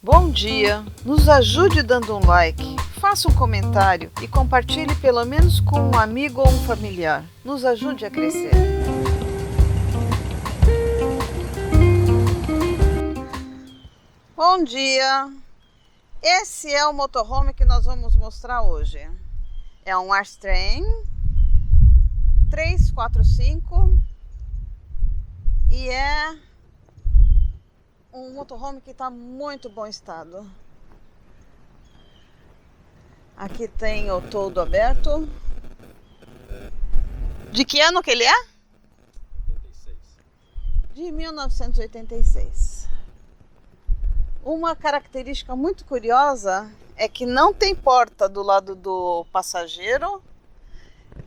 Bom dia, nos ajude dando um like, faça um comentário e compartilhe pelo menos com um amigo ou um familiar. Nos ajude a crescer. Bom dia, esse é o motorhome que nós vamos mostrar hoje. É um Airstream 345 e é um motorhome que está muito bom estado. Aqui tem o toldo aberto. De que ano que ele é? 86. De 1986. Uma característica muito curiosa é que não tem porta do lado do passageiro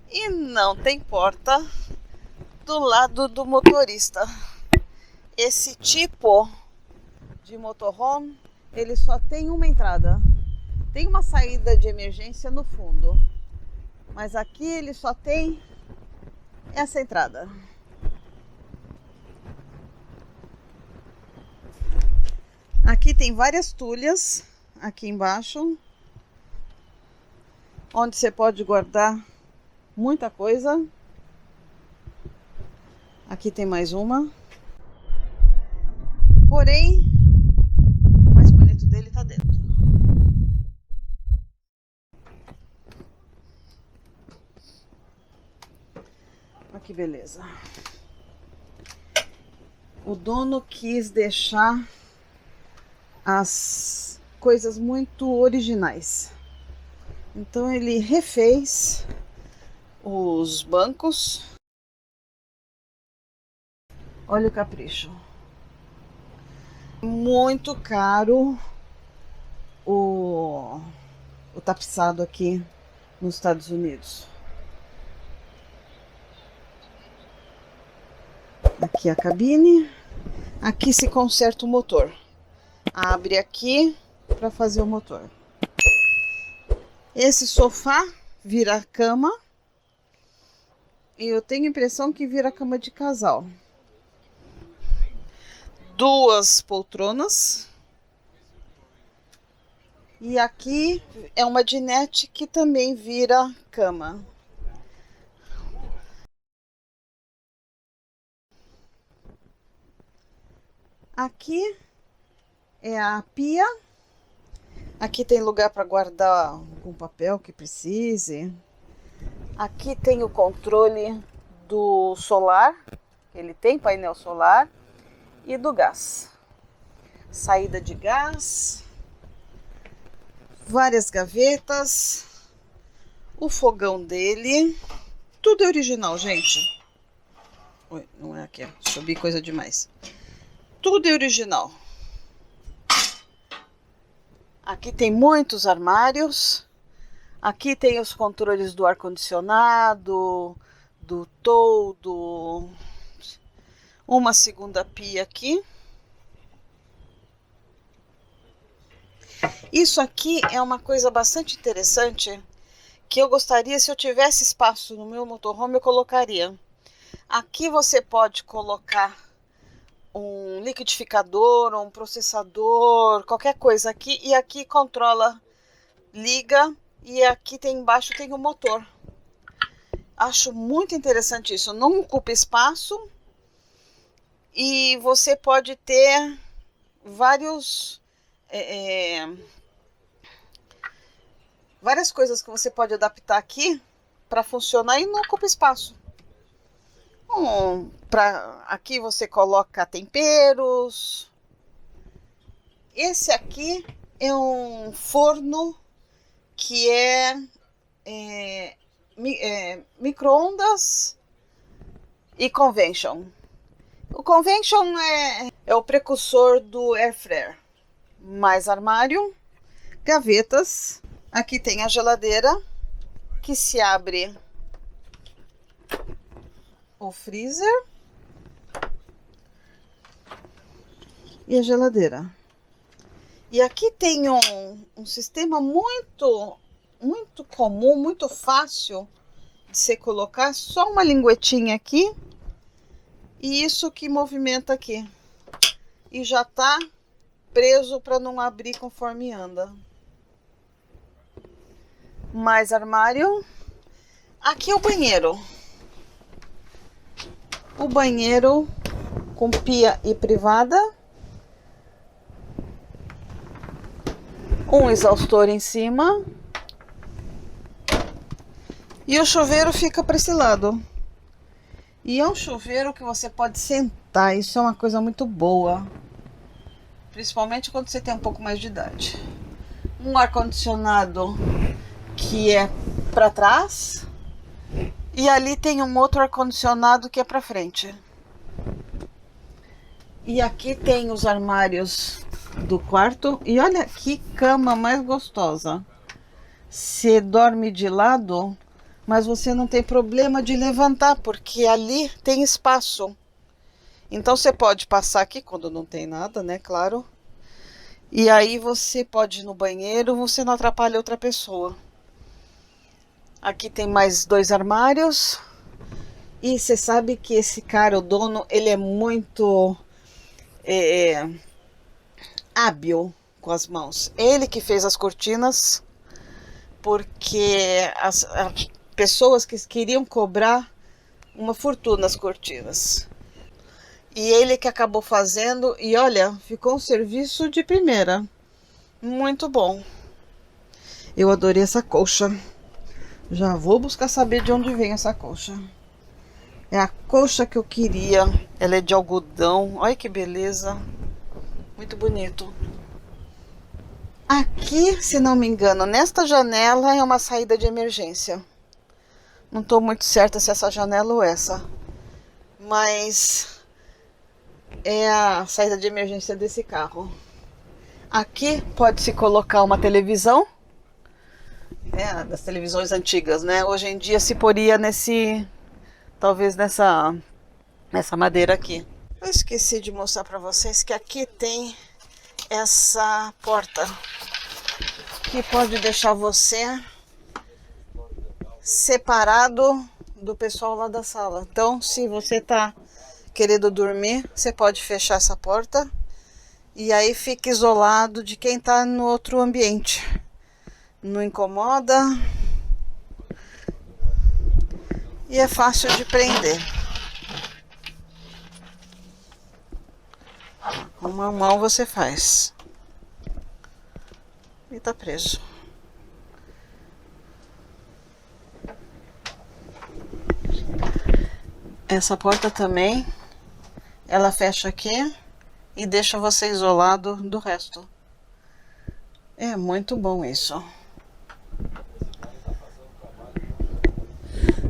e não tem porta do lado do motorista. Esse tipo de motorhome, ele só tem uma entrada. Tem uma saída de emergência no fundo, mas aqui ele só tem essa entrada. Aqui tem várias tulhas aqui embaixo, onde você pode guardar muita coisa. Aqui tem mais uma. Porém, o mais bonito dele tá dentro. Olha que beleza. O dono quis deixar as coisas muito originais. Então ele refez os bancos. Olha o capricho. Muito caro o tapizado aqui nos Estados Unidos. Aqui a cabine. Aqui se conserta o motor. Abre aqui para fazer o motor. Esse sofá vira cama. E eu tenho a impressão que vira cama de casal. Duas poltronas. E aqui é uma dinette que também vira cama. Aqui é a pia. Aqui tem lugar para guardar algum papel que precise. Aqui tem o controle do solar. Ele tem painel solar. E do gás. Saída de gás. Várias gavetas. O fogão dele. Tudo é original, gente. Oi, não é aqui, ó. Subi coisa demais. Tudo é original. Aqui tem muitos armários. Aqui tem os controles do ar-condicionado, do toldo. Uma segunda pia aqui. Isso aqui é uma coisa bastante interessante que eu gostaria, se eu tivesse espaço no meu motorhome, eu colocaria. Aqui você pode colocar um liquidificador, um processador, qualquer coisa aqui. E aqui controla, liga, e aqui tem embaixo tem o motor. Acho muito interessante isso. Não ocupa espaço. E você pode ter várias coisas que você pode adaptar aqui para funcionar e não ocupa espaço. Aqui você coloca temperos. Esse aqui é um forno que é micro-ondas e convention. O convention é o precursor do air fryer. Mais armário, gavetas. Aqui tem a geladeira que se abre o freezer e a geladeira. E aqui tem um sistema muito comum, muito fácil de você colocar. Só uma linguetinha aqui. E isso que movimenta aqui. E já tá preso para não abrir conforme anda. Mais armário. Aqui é o banheiro. O banheiro com pia e privada. Um exaustor em cima. E o chuveiro fica para esse lado. E é um chuveiro que você pode sentar. Isso é uma coisa muito boa. Principalmente quando você tem um pouco mais de idade. Um ar-condicionado que é para trás. E ali tem um outro ar-condicionado que é para frente. E aqui tem os armários do quarto. E olha que cama mais gostosa. Você dorme de lado, mas você não tem problema de levantar, porque ali tem espaço. Então você pode passar aqui quando não tem nada, né? Claro. E aí você pode ir no banheiro, você não atrapalha outra pessoa. Aqui tem mais 2 armários. E você sabe que esse cara, o dono, ele é muito hábil com as mãos. Ele que fez as cortinas, porque as pessoas que queriam cobrar uma fortuna nas cortinas. E ele que acabou fazendo, e olha, ficou um serviço de primeira. Muito bom. Eu adorei essa colcha. Já vou buscar saber de onde vem essa colcha. É a colcha que eu queria. Ela é de algodão. Olha que beleza. Muito bonito. Aqui, se não me engano, nesta janela é uma saída de emergência. Não estou muito certa se essa janela ou essa. Mas é a saída de emergência desse carro. Aqui pode-se colocar uma televisão. Das televisões antigas, né? Hoje em dia se poria talvez nessa madeira aqui. Eu esqueci de mostrar para vocês que aqui tem essa porta que pode deixar você separado do pessoal lá da sala. Então, se você tá querendo dormir, você pode fechar essa porta e aí fica isolado de quem tá no outro ambiente. Não incomoda e é fácil de prender. Com uma mão você faz e tá preso. Essa porta também, ela fecha aqui e deixa você isolado do resto. É muito bom isso.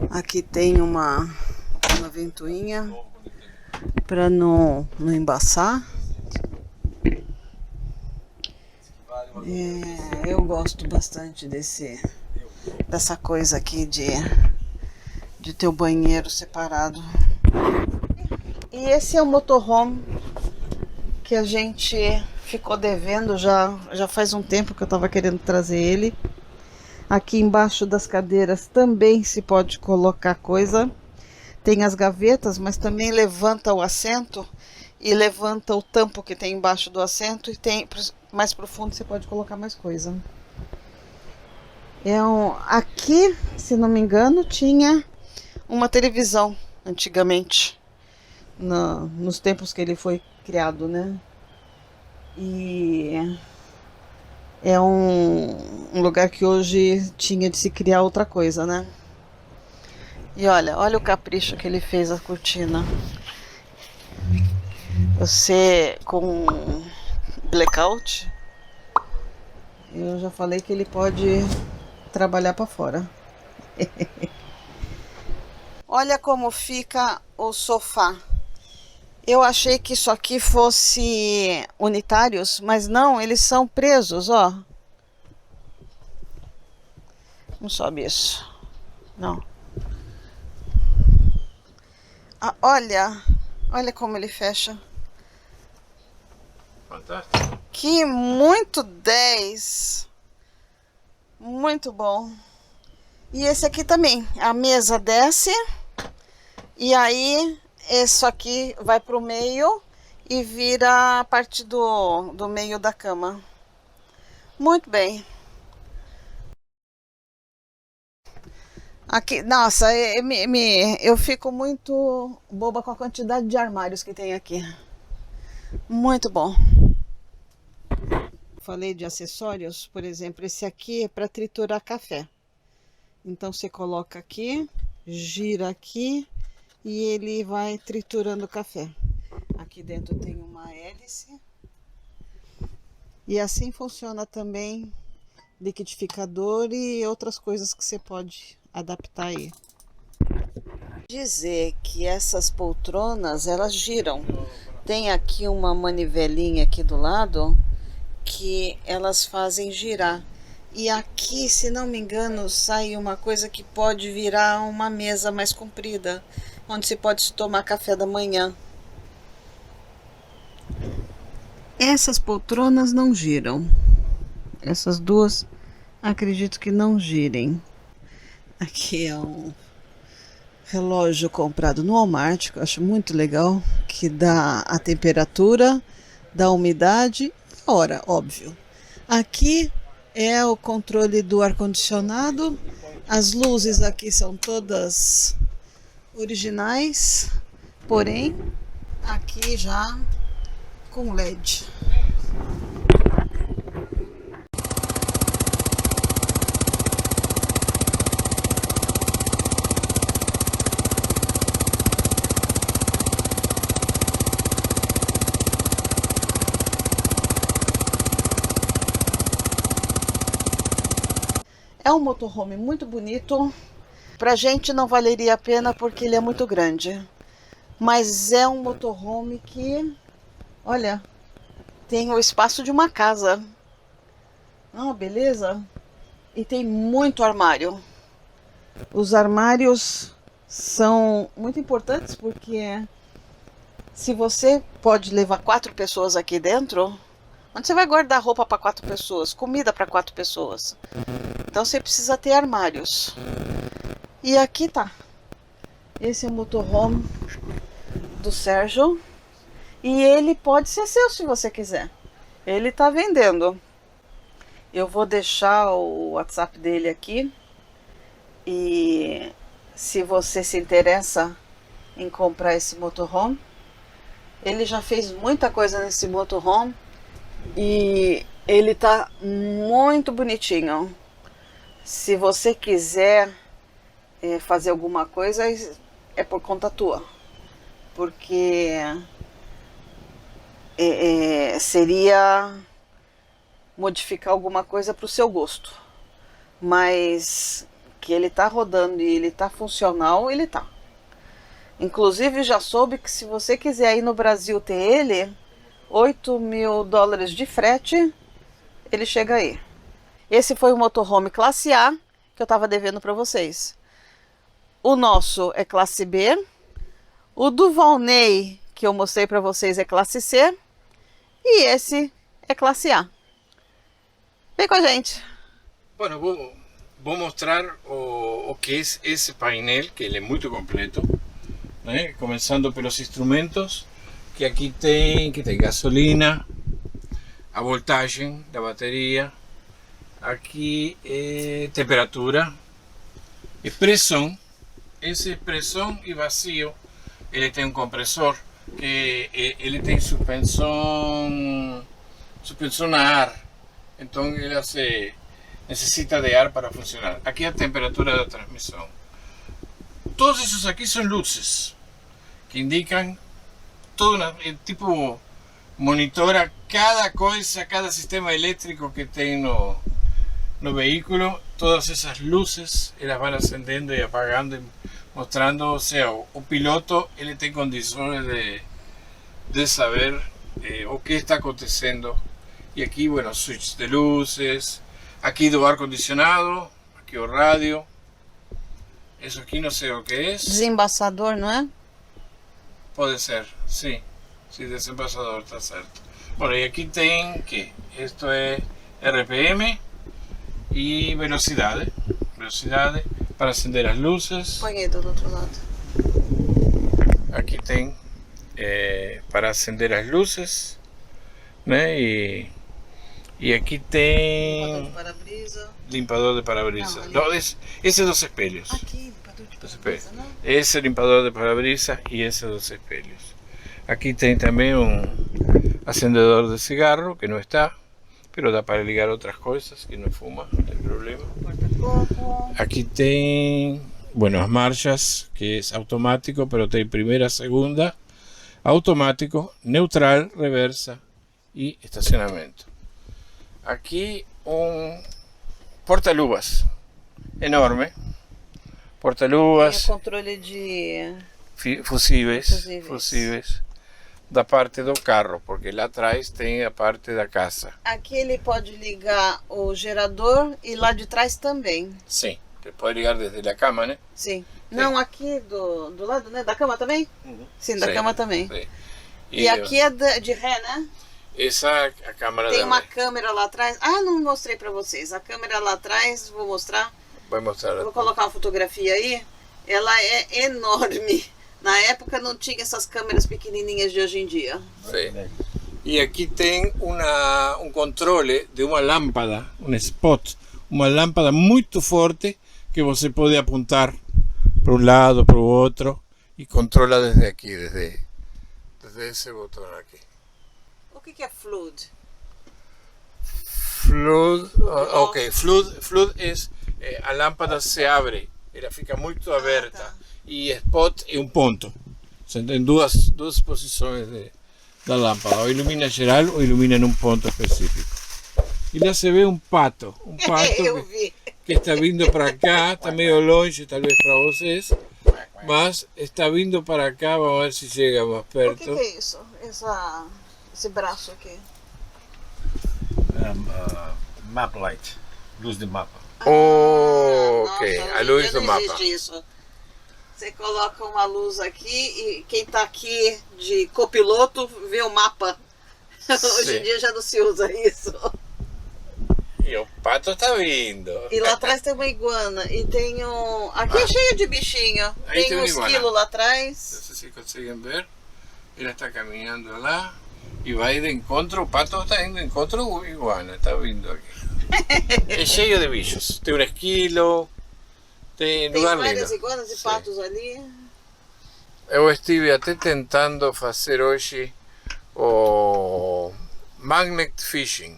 Aqui tem uma ventoinha para não embaçar. Eu gosto bastante dessa coisa aqui de ter o banheiro separado. E esse é o motorhome que a gente ficou devendo, já faz um tempo que eu estava querendo trazer ele. Aqui embaixo das cadeiras também se pode colocar coisa. Tem as gavetas, mas também levanta o assento e levanta o tampo que tem embaixo do assento. E tem mais profundo, você pode colocar mais coisa. Aqui, se não me engano, tinha uma televisão antigamente, nos tempos que ele foi criado, né? E é um lugar que hoje tinha de se criar outra coisa, né? E olha o capricho que ele fez a cortina. Você com blackout, eu já falei que ele pode trabalhar para fora. Olha como fica o sofá. Eu achei que isso aqui fosse unitários, mas não, eles são presos, ó. Não sobe isso. Não. Olha como ele fecha. Fantástico. Que muito 10. Muito bom. E esse aqui também. A mesa desce. E aí, isso aqui vai pro meio. e vira a parte do meio da cama. Muito bem. Aqui, nossa, eu fico muito boba com a quantidade de armários que tem aqui. Muito bom. Falei de acessórios, por exemplo, esse aqui é para triturar café. Então você coloca aqui, gira aqui e ele vai triturando o café. Aqui dentro tem uma hélice. E assim funciona também liquidificador e outras coisas que você pode adaptar aí. Dizer que essas poltronas, elas giram. Tem aqui uma manivelinha aqui do lado que elas fazem girar. E aqui, se não me engano, sai uma coisa que pode virar uma mesa mais comprida, onde se pode tomar café da manhã. Essas poltronas não giram. Essas duas, acredito que não girem. Aqui é um relógio comprado no Walmart, que eu acho muito legal, que dá a temperatura, dá a umidade e a hora, óbvio. Aqui é o controle do ar-condicionado. As luzes aqui são todas originais, porém aqui já com LED. É um motorhome muito bonito. Pra gente não valeria a pena porque ele é muito grande. Mas é um motorhome que, olha, tem o espaço de uma casa. Ah, beleza? E tem muito armário. Os armários são muito importantes porque se você pode levar 4 pessoas aqui dentro, onde você vai guardar roupa para 4 pessoas, comida para 4 pessoas? Então você precisa ter armários. E aqui tá. Esse é o motorhome do Sérgio. E ele pode ser seu se você quiser. Ele tá vendendo. Eu vou deixar o WhatsApp dele aqui. E se você se interessa em comprar esse motorhome, ele já fez muita coisa nesse motorhome. E ele tá muito bonitinho. Se você quiser fazer alguma coisa, é por conta tua. Porque seria modificar alguma coisa para o seu gosto. Mas que ele tá rodando e ele tá funcional, ele tá. Inclusive já soube que se você quiser ir no Brasil ter ele, $8.000 de frete, ele chega aí. Esse foi o motorhome classe A que eu estava devendo para vocês. O nosso é classe B. O do Valnei, que eu mostrei para vocês, é classe C. E esse é classe A. Vem com a gente. Bueno, vou mostrar o que é esse painel, que ele é muito completo, né? Começando pelos instrumentos, que aqui tem gasolina, a voltagem da bateria, aqui temperatura, pressão. Esse pressão e vazio, ele tem um compressor, que ele tem suspensão a ar, então ele necessita de ar para funcionar. Aqui a temperatura da transmissão. Todos esses aqui são luzes que indicam todo tipo, monitora cada coisa, cada sistema elétrico que tem no veículo. Todas essas luzes elas vão acendendo e apagando, mostrando, ou seja, o piloto ele tem condições de saber o que está acontecendo. E aqui, bueno, switch de luzes, aqui do ar condicionado, aqui o rádio. Isso aqui não sei o que é. Desembaçador, não é? Pode ser, sim. Sim, desembaçador, está certo. Bom, e aqui tem que isto é RPM e velocidade. Velocidade para acender as luzes. Põe aí do outro lado. Aqui tem para acender as luzes, né? E aqui tem Para-brisa. limpador de para-brisa. Não, Não, esse é dos espelhos. Aqui, limpador de Dos para-brisa, espelhos. não? Esse é o limpador de para-brisa e esse é dos espelhos. Aqui tem também um acendedor de cigarro que não está, pero dá para ligar outras coisas que não fuma, não tem problema. Porta-copo. Aquí tem, bueno, as marchas, que es automático, pero tem primeira, segunda, automático, neutral, reversa e estacionamento. Aqui um porta-luvas enorme, Tem porta-luvas controle de... fusíveis da parte do carro, porque lá atrás tem a parte da casa. Aqui ele pode ligar o gerador e lá de trás também. Sim, você pode ligar desde a cama, né? Sim. Não, aqui do lado, né? Da cama também? Sim, da Sim, cama também. sim. E aqui é de ré, né? Essa é a câmera Tem da uma ré. câmera lá atrás. Ah, não mostrei pra vocês. A câmera lá atrás, vou mostrar. Vai mostrar. Vou colocar uma fotografia aí. Ela é enorme. Na época não tinha essas câmeras pequenininhas de hoje em dia. Sim. E aqui tem um controle de uma lâmpada, um spot, uma lâmpada muito forte que você pode apontar para um lado, para o outro e controla desde aqui, desde esse botão aqui. O que é flood? Flood, ok, flood é a lâmpada se abre, ela fica muito aberta tá. e spot é um ponto. Você tem duas posições da lâmpada, ou ilumina geral ou ilumina num ponto específico. E lá se vê um pato Eu vi. que está vindo para cá, está meio longe talvez para vocês, mas está vindo para cá, vamos ver se chega mais O perto. que é isso? Esse braço aqui. Map light, luz de mapa. Oh, Nossa, ok, hoje a em luz dia do não mapa. existe isso. Você coloca uma luz aqui e quem está aqui de copiloto vê o mapa. Hoje Sim. em dia já não se usa isso. E o pato está vindo. E lá atrás tem uma iguana e tem um... Aqui é cheio de bichinho. Aí tem Tem um uma iguana. esquilo lá Não atrás. sei se conseguem ver. Ela está caminhando lá e vai de encontro. O pato está indo de encontro com a iguana. Está vindo aqui. É cheio de bichos. Tem um esquilo. Tem Tem lugar várias lindo. iguanas e Sim. patos ali. Eu estive até tentando fazer hoje o magnet fishing,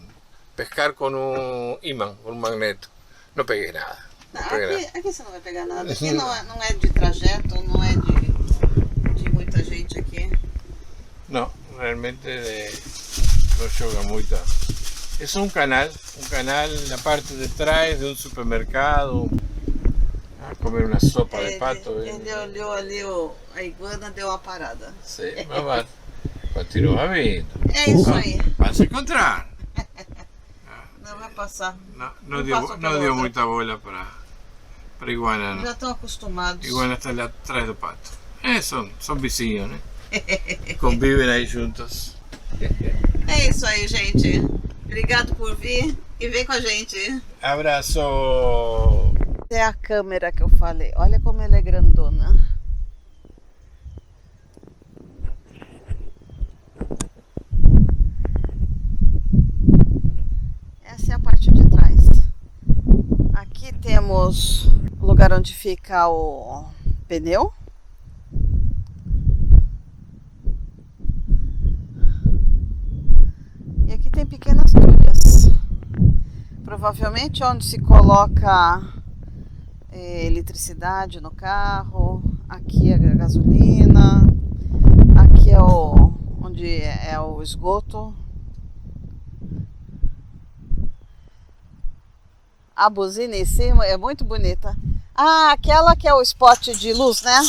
pescar com um imã, com um magneto. Não peguei nada. Não peguei nada. Aqui você não vai pegar nada. Aqui não é de trajeto, não é de muita gente aqui. Não, realmente não joga muita. É um canal na parte de trás de um supermercado. A comer uma sopa de pato. Ele olhou ali a iguana, deu uma parada. Sim, mas continua vindo. É isso aí. Vai se encontrar. Não vai passar. Não passa pela deu outra. muita bola para iguana, não. Já estão acostumados. Iguana está ali atrás do pato. São vizinhos, né? Convivem aí juntos. É isso aí, gente. Obrigado por vir e vem com a gente. Abraço! É a câmera que eu falei. Olha como ela é grandona. Essa é a parte de trás. Aqui temos o lugar onde fica o pneu. E aqui tem pequenas trilhas. Provavelmente onde se coloca eletricidade no carro. Aqui é a gasolina. Aqui é onde é o esgoto. A buzina em cima é muito bonita. Ah, aquela que é o spot de luz, né?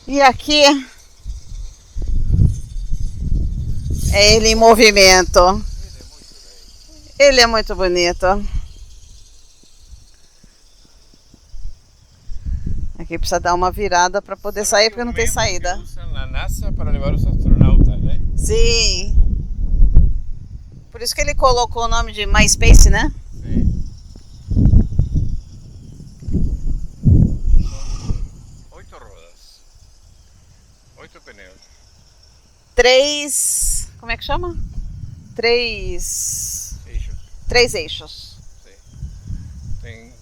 E aqui é ele em movimento. Ele é muito bonito. Aqui precisa dar uma virada para poder sair, porque não tem saída. Usam na NASA para levar os astronautas, né? Sim. Por isso que ele colocou o nome de MySpace, né? Sim. 3... Como é que chama? 3 eixos. Sí. Tem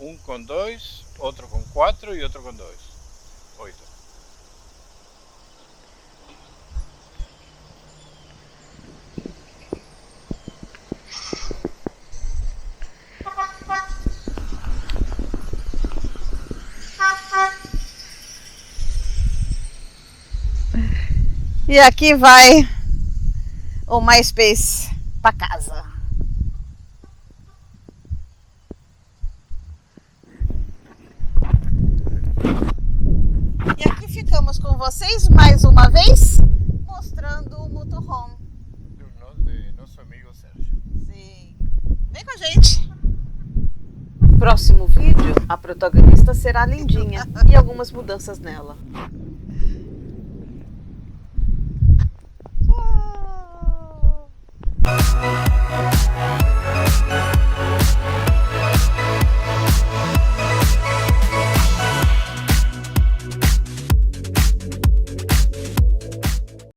um com 2, outro com 4 e outro com 2. 8. E aqui vai o MySpace para casa. E aqui ficamos com vocês mais uma vez, mostrando o motorhome. De nosso amigo Sérgio. Sim. Vem com a gente. Próximo vídeo, a protagonista será a Lindinha e algumas mudanças nela.